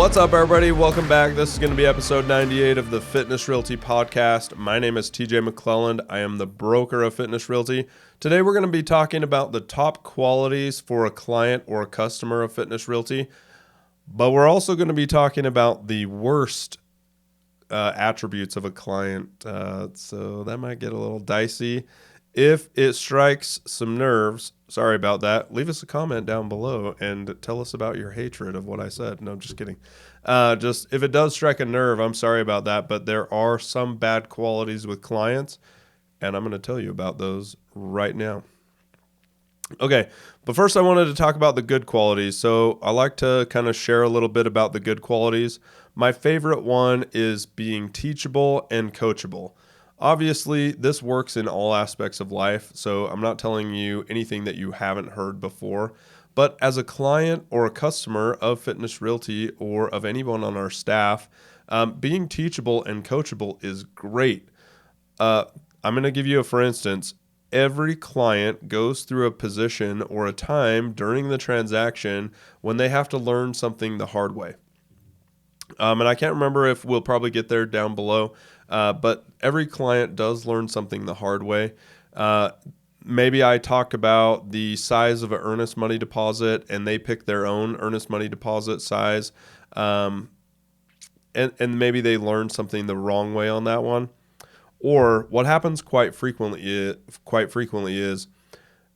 What's up, everybody? Welcome back. This is going to be episode 98 of the Fitness Realty podcast. My name is TJ McClelland. I am the broker of Fitness Realty. Today, we're going to be talking about the top qualities for a client or a customer of Fitness Realty, but we're also going to be talking about the worst attributes of a client. So that might get a little dicey. If it strikes some nerves, sorry about that. Leave us a comment down below and tell us about your hatred of what I said. No, just kidding. Just if it does strike a nerve, I'm sorry about that. But there are some bad qualities with clients, and I'm going to tell you about those right now. Okay, but first I wanted to talk about the good qualities. So I like to kind of share a little bit about the good qualities. My favorite one is being teachable and coachable. Obviously, this works in all aspects of life, so I'm not telling you anything that you haven't heard before. But as a client or a customer of Fitness Realty or of anyone on our staff, being teachable and coachable is great. I'm going to give you a for instance. Every client goes through a position or a time during the transaction when they have to learn something the hard way. And I can't remember if we'll probably get there down below, but every client does learn something the hard way. Maybe I talk about the size of an earnest money deposit and they pick their own earnest money deposit size. And maybe they learn something the wrong way on that one. Or what happens quite frequently is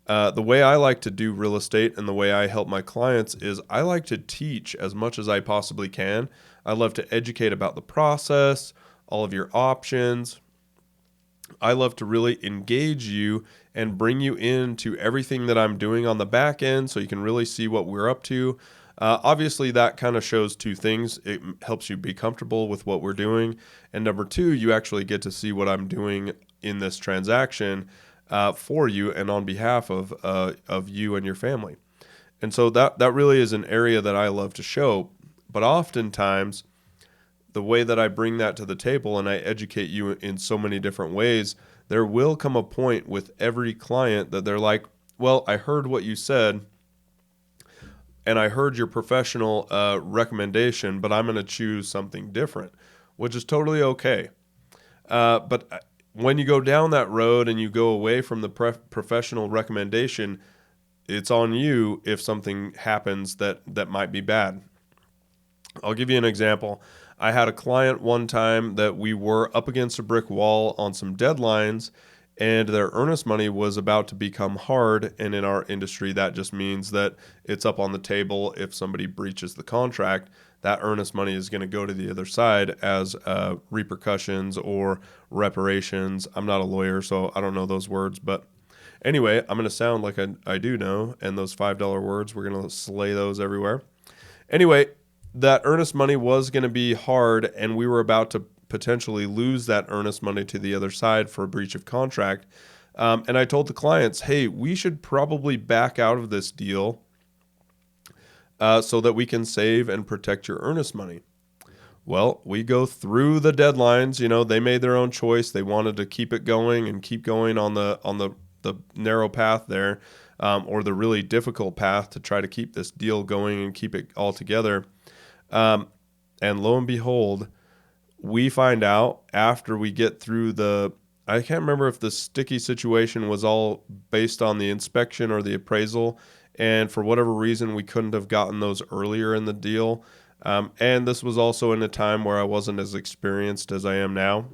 the way I like to do real estate and the way I help my clients is I like to teach as much as I possibly can. I love to educate about the process, all of your options. I love to really engage you and bring you into everything that I'm doing on the back end so you can really see what we're up to. Obviously, that kind of shows two things. It helps you be comfortable with what we're doing. And number two, you actually get to see what I'm doing in this transaction for you and on behalf of you and your family. And so that really is an area that I love to show. But oftentimes, the way that I bring that to the table and I educate you in so many different ways, there will come a point with every client that they're like, well, I heard what you said, and I heard your professional recommendation, but I'm going to choose something different, which is totally okay. But when you go down that road and you go away from the professional recommendation, it's on you if something happens that might be bad. I'll give you an example. I had a client one time that we were up against a brick wall on some deadlines, and their earnest money was about to become hard. And in our industry, that just means that it's up on the table. If somebody breaches the contract, that earnest money is going to go to the other side as repercussions or reparations. I'm not a lawyer, so I don't know those words. But anyway, I'm going to sound like I do know. And those $5 words, we're going to slay those everywhere. Anyway, that earnest money was going to be hard, and we were about to potentially lose that earnest money to the other side for a breach of contract. And I told the clients, hey, we should probably back out of this deal so that we can save and protect your earnest money. Well, we go through the deadlines. You know, they made their own choice. They wanted to keep it going and keep going on the narrow path there, or the really difficult path to try to keep this deal going and keep it all together. And lo and behold, we find out after we get through I can't remember if the sticky situation was all based on the inspection or the appraisal. And for whatever reason, we couldn't have gotten those earlier in the deal. And this was also in a time where I wasn't as experienced as I am now.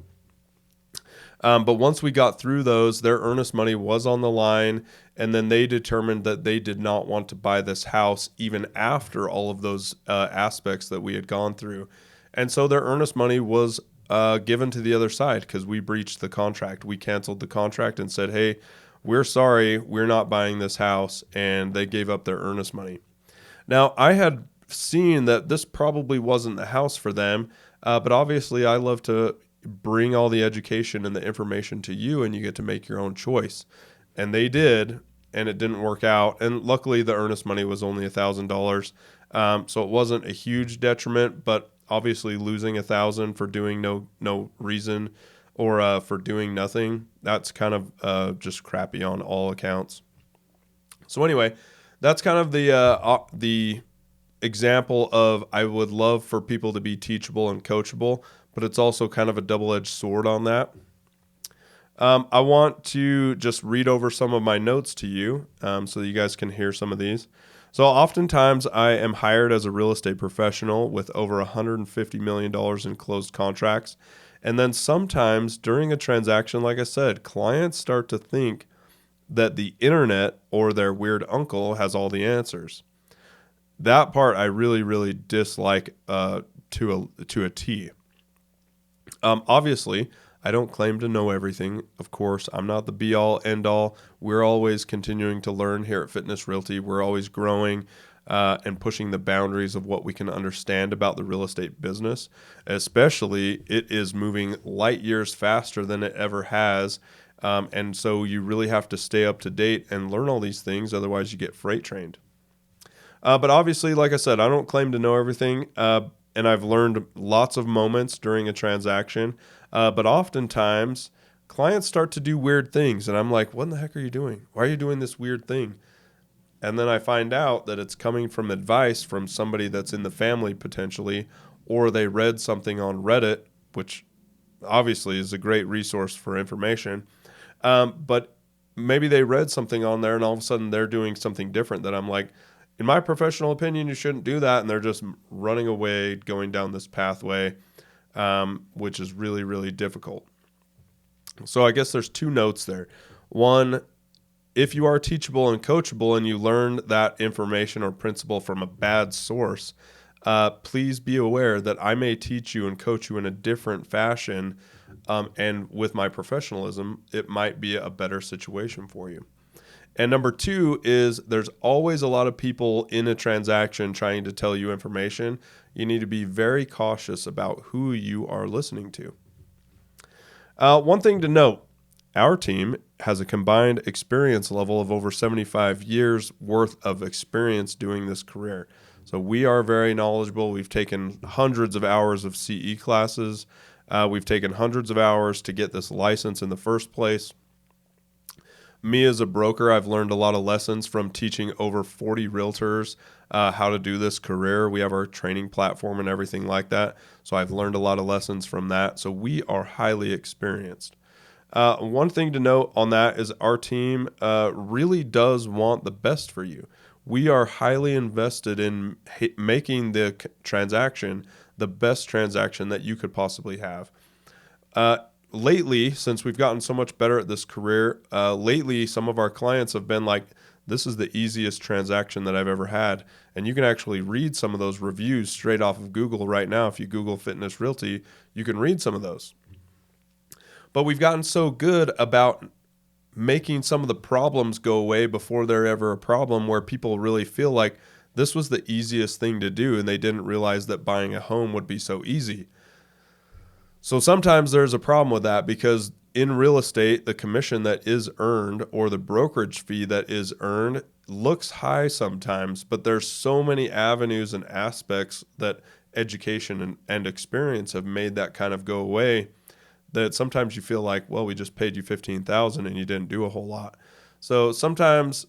But once we got through those, their earnest money was on the line, and then they determined that they did not want to buy this house even after all of those aspects that we had gone through. And so their earnest money was given to the other side because we breached the contract. We canceled the contract and said, hey, we're sorry, we're not buying this house, and they gave up their earnest money. Now, I had seen that this probably wasn't the house for them, but obviously I love to bring all the education and the information to you, and you get to make your own choice. And they did, and it didn't work out. And luckily, the earnest money was only $1,000, so it wasn't a huge detriment. But obviously, losing $1,000 for doing no reason or for doing nothing, that's kind of just crappy on all accounts. So anyway, that's kind of the example of I would love for people to be teachable and coachable, but it's also kind of a double-edged sword on that. I want to just read over some of my notes to you so that you guys can hear some of these. So oftentimes I am hired as a real estate professional with over $150 million in closed contracts. And then sometimes during a transaction, like I said, clients start to think that the internet or their weird uncle has all the answers. That part I really, really dislike to a T. Obviously, I don't claim to know everything. Of course, I'm not the be-all, end-all. We're always continuing to learn here at Fitness Realty. We're always growing and pushing the boundaries of what we can understand about the real estate business. Especially, it is moving light years faster than it ever has. And so you really have to stay up to date and learn all these things. Otherwise, you get freight trained. But obviously, like I said, I don't claim to know everything. And I've learned lots of moments during a transaction. But oftentimes, clients start to do weird things. And I'm like, what in the heck are you doing? Why are you doing this weird thing? And then I find out that it's coming from advice from somebody that's in the family potentially, or they read something on Reddit, which obviously is a great resource for information. But maybe they read something on there and all of a sudden they're doing something different that I'm like, in my professional opinion, you shouldn't do that. And they're just running away, going down this pathway, which is really, really difficult. So I guess there's two notes there. One, if you are teachable and coachable and you learn that information or principle from a bad source, please be aware that I may teach you and coach you in a different fashion. And with my professionalism, it might be a better situation for you. And number two is there's always a lot of people in a transaction trying to tell you information. You need to be very cautious about who you are listening to. One thing to note, our team has a combined experience level of over 75 years worth of experience doing this career. So we are very knowledgeable. We've taken hundreds of hours of CE classes. We've taken hundreds of hours to get this license in the first place. Me as a broker, I've learned a lot of lessons from teaching over 40 realtors how to do this career. We have our training platform and everything like that. So I've learned a lot of lessons from that. So we are highly experienced. One thing to note on that is our team really does want the best for you. We are highly invested in making the transaction the best transaction that you could possibly have. Lately, since we've gotten so much better at this career, lately some of our clients have been like, this is the easiest transaction that I've ever had. And you can actually read some of those reviews straight off of Google right now. If you Google Fitness Realty, you can read some of those. But we've gotten so good about making some of the problems go away before they're ever a problem, where people really feel like this was the easiest thing to do and they didn't realize that buying a home would be so easy. So sometimes there's a problem with that, because in real estate, the commission that is earned or the brokerage fee that is earned looks high sometimes, but there's so many avenues and aspects that education and experience have made that kind of go away, that sometimes you feel like, well, we just paid you $15,000 and you didn't do a whole lot. So sometimes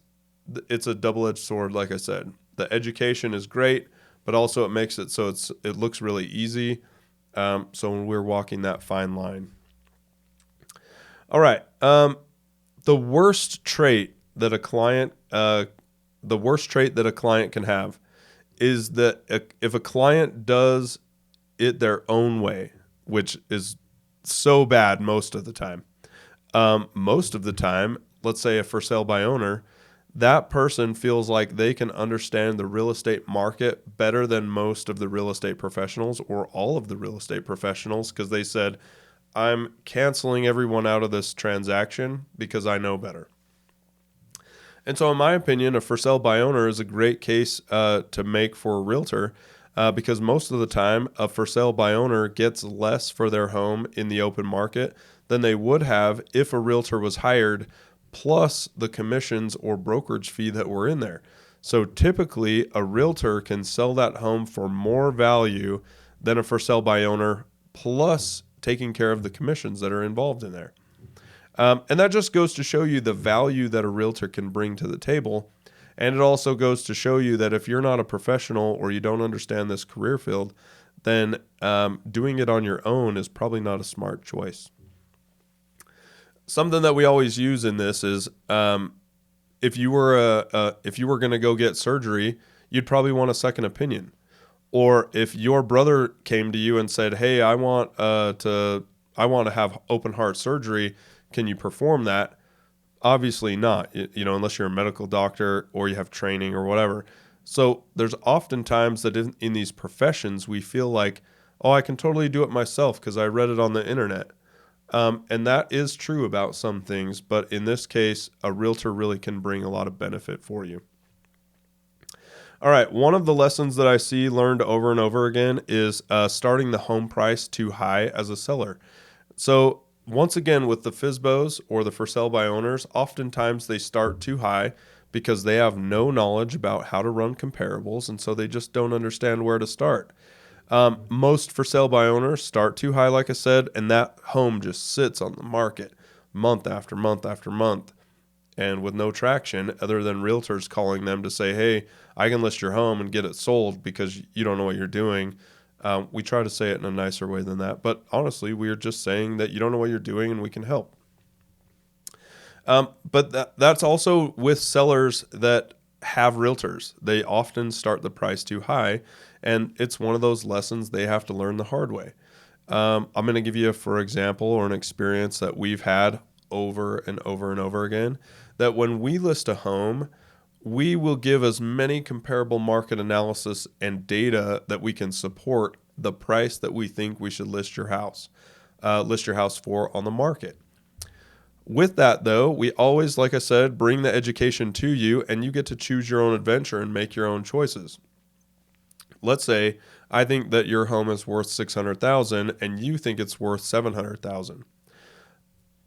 it's a double-edged sword. Like I said, the education is great, but also it makes it so it looks really easy. So when we're walking that fine line. All right. The worst trait that a client can have is that if a client does it their own way, which is so bad most of the time. Most of the time, let's say a for sale by owner, that person feels like they can understand the real estate market better than most of the real estate professionals or all of the real estate professionals, because they said, I'm canceling everyone out of this transaction because I know better. And so in my opinion, a for sale by owner is a great case to make for a realtor, because most of the time a for sale by owner gets less for their home in the open market than they would have if a realtor was hired, plus the commissions or brokerage fee that were in there. So typically a realtor can sell that home for more value than a for sale by owner, plus taking care of the commissions that are involved in there. And that just goes to show you the value that a realtor can bring to the table. And it also goes to show you that if you're not a professional or you don't understand this career field, then doing it on your own is probably not a smart choice. Something that we always use in this is if you were going to go get surgery, you'd probably want a second opinion. Or if your brother came to you and said, "Hey, I want to have open heart surgery. Can you perform that?" Obviously not, unless you're a medical doctor or you have training or whatever. So there's often times that in these professions, we feel like, oh, I can totally do it myself because I read it on the internet. And that is true about some things. But in this case, a realtor really can bring a lot of benefit for you. All right. One of the lessons that I see learned over and over again is starting the home price too high as a seller. So once again, with the FSBOs or the for sale by owners, oftentimes they start too high because they have no knowledge about how to run comparables, and so they just don't understand where to start. Most for sale by owners start too high, like I said, and that home just sits on the market month after month after month, and with no traction other than realtors calling them to say, "Hey, I can list your home and get it sold because you don't know what you're doing." We try to say it in a nicer way than that, but honestly, we are just saying that you don't know what you're doing and we can help. But that's also with sellers that have realtors. They often start the price too high, and it's one of those lessons they have to learn the hard way. I'm going to give you, for example, or an experience that we've had over and over and over again, that when we list a home, we will give as many comparable market analysis and data that we can support the price that we think we should list your house for on the market. With that, though, we always, like I said, bring the education to you, and you get to choose your own adventure and make your own choices. Let's say I think that your home is worth $600,000 and you think it's worth $700,000.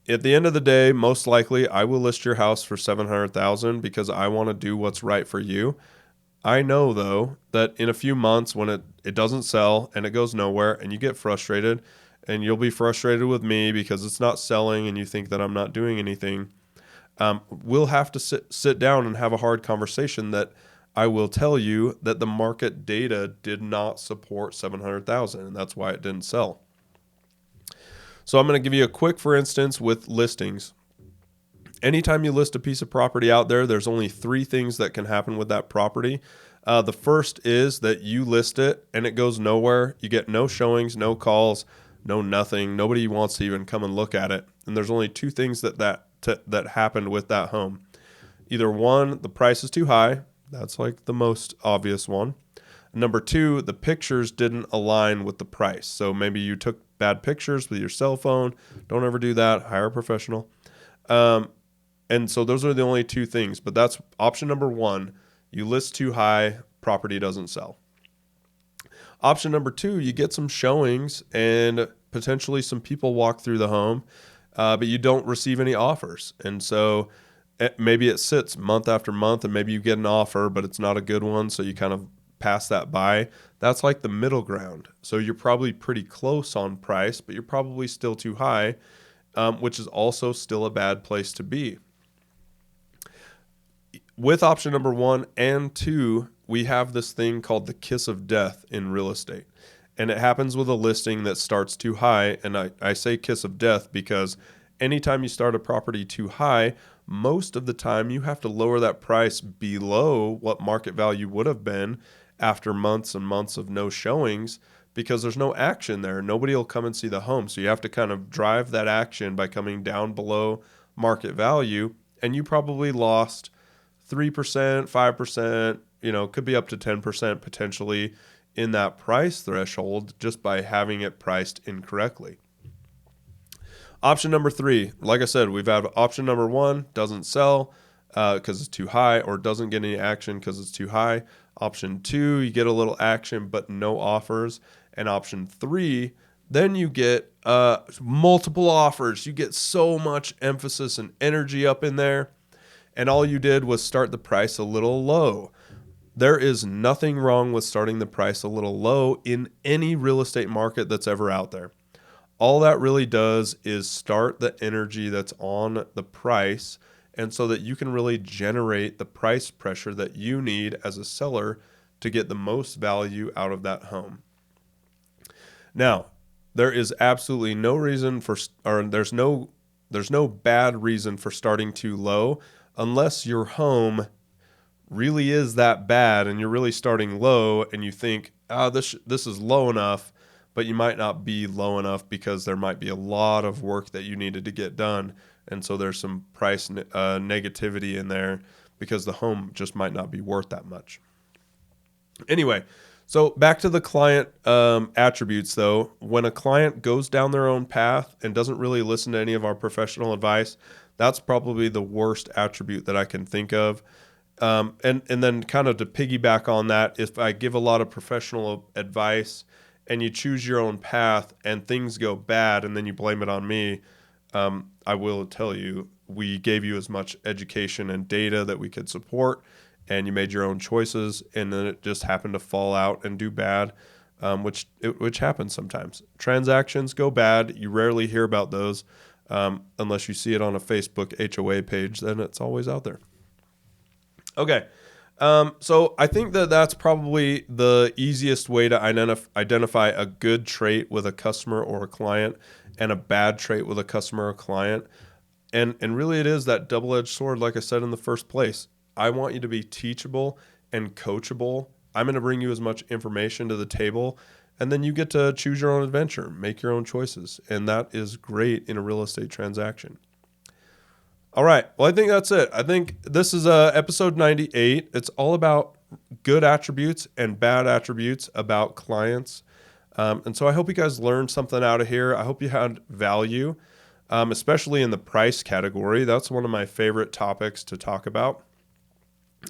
At the end of the day, most likely I will list your house for $700,000 because I want to do what's right for you. I know, though, that in a few months when it doesn't sell and it goes nowhere and you get frustrated, and you'll be frustrated with me because it's not selling and you think that I'm not doing anything, we'll have to sit down and have a hard conversation that I will tell you that the market data did not support $700,000, and that's why it didn't sell. So I'm going to give you a quick, for instance, with listings. Anytime you list a piece of property out there, there's only 3 things that can happen with that property. The first is that you list it and it goes nowhere. You get no showings, no calls, no nothing. Nobody wants to even come and look at it. And there's only 2 things that happened with that home. Either one, the price is too high. That's like the most obvious one. Number 2, the pictures didn't align with the price. So maybe you took bad pictures with your cell phone. Don't ever do that. Hire a professional. And so those are the only 2 things. But that's option number 1. You list too high, property doesn't sell. Option number 2, you get some showings and potentially some people walk through the home, but you don't receive any offers. And so maybe it sits month after month and maybe you get an offer, but it's not a good one. So you kind of pass that by. That's like the middle ground. So you're probably pretty close on price, but you're probably still too high, which is also still a bad place to be. With option number 1 and 2, we have this thing called the kiss of death in real estate. And it happens with a listing that starts too high. And I say kiss of death because anytime you start a property too high, most of the time you have to lower that price below what market value would have been after months and months of no showings because there's no action there. Nobody will come and see the home. So you have to kind of drive that action by coming down below market value. And you probably lost 3%, 5%, could be up to 10% potentially in that price threshold just by having it priced incorrectly. Option number 3, like I said, we've had option number 1, doesn't sell because it's too high or doesn't get any action because it's too high. Option 2, you get a little action but no offers. And option 3, then you get multiple offers. You get so much emphasis and energy up in there. And all you did was start the price a little low. There is nothing wrong with starting the price a little low in any real estate market that's ever out there. All that really does is start the energy that's on the price and so that you can really generate the price pressure that you need as a seller to get the most value out of that home. Now, there is absolutely no reason for, or there's no bad reason for starting too low unless your home really is that bad and you're really starting low and you think, this is low enough, but you might not be low enough because there might be a lot of work that you needed to get done. And so there's some price negativity in there because the home just might not be worth that much. Anyway, so back to the client attributes though. When a client goes down their own path and doesn't really listen to any of our professional advice, that's probably the worst attribute that I can think of. And then kind of to piggyback on that, if I give a lot of professional advice and you choose your own path and things go bad and then you blame it on me, I will tell you, we gave you as much education and data that we could support, and you made your own choices, and then it just happened to fall out and do bad, which happens sometimes. Transactions go bad. You rarely hear about those unless you see it on a Facebook HOA page. Then it's always out there. Okay, so I think that that's probably the easiest way to identify a good trait with a customer or a client and a bad trait with a customer or client. And really it is that double-edged sword, like I said in the first place. I want you to be teachable and coachable. I'm going to bring you as much information to the table, and then you get to choose your own adventure, make your own choices, and that is great in a real estate transaction. All right. Well, I think that's it. I think this is episode 98. It's all about good attributes and bad attributes about clients. And so I hope you guys learned something out of here. I hope you had value, especially in the price category. That's one of my favorite topics to talk about.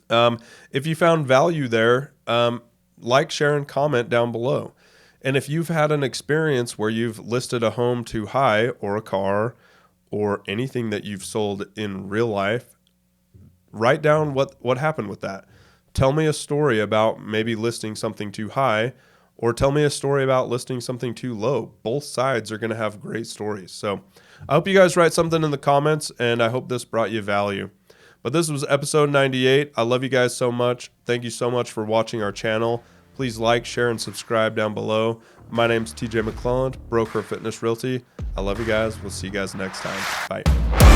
If you found value there, like, share, and comment down below. And if you've had an experience where you've listed a home too high or a car or anything that you've sold in real life, write down what happened with that. Tell me a story about maybe listing something too high, or tell me a story about listing something too low. Both sides are going to have great stories. So I hope you guys write something in the comments, and I hope this brought you value. But this was episode 98. I love you guys so much. Thank you so much for watching our channel. Please like, share, and subscribe down below. My name's TJ McClelland, broker of Fitness Realty. I love you guys. We'll see you guys next time. Bye.